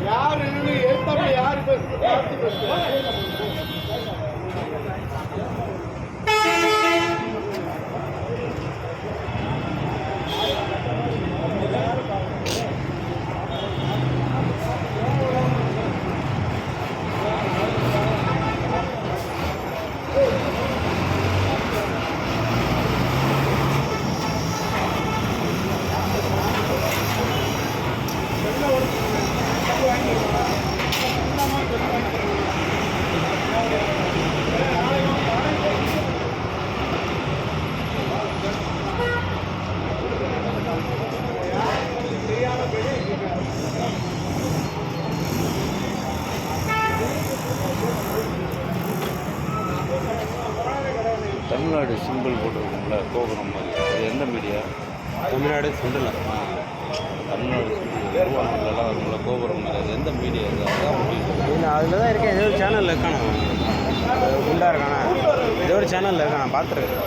யாரு யாரு தமிழ்நாடு சிம்பிள் போட்டிருக்கோம்ல கோபுரம் மாதிரி அது எந்த media? Tamil Nadu simple. Tamil Nadu simple திருவாரூர்லாம் வரும்ல கோபுரம் மாதிரி அது எந்த மீடியா? அது அதான் முடியும். இல்லை அதில் தான் இருக்கேன். ஏதோ ஒரு சேனலில் இருக்கானா குண்டா இருக்கானா ஏதோ ஒரு சேனலில் இருக்கேன். நான் பார்த்துருக்கேன்.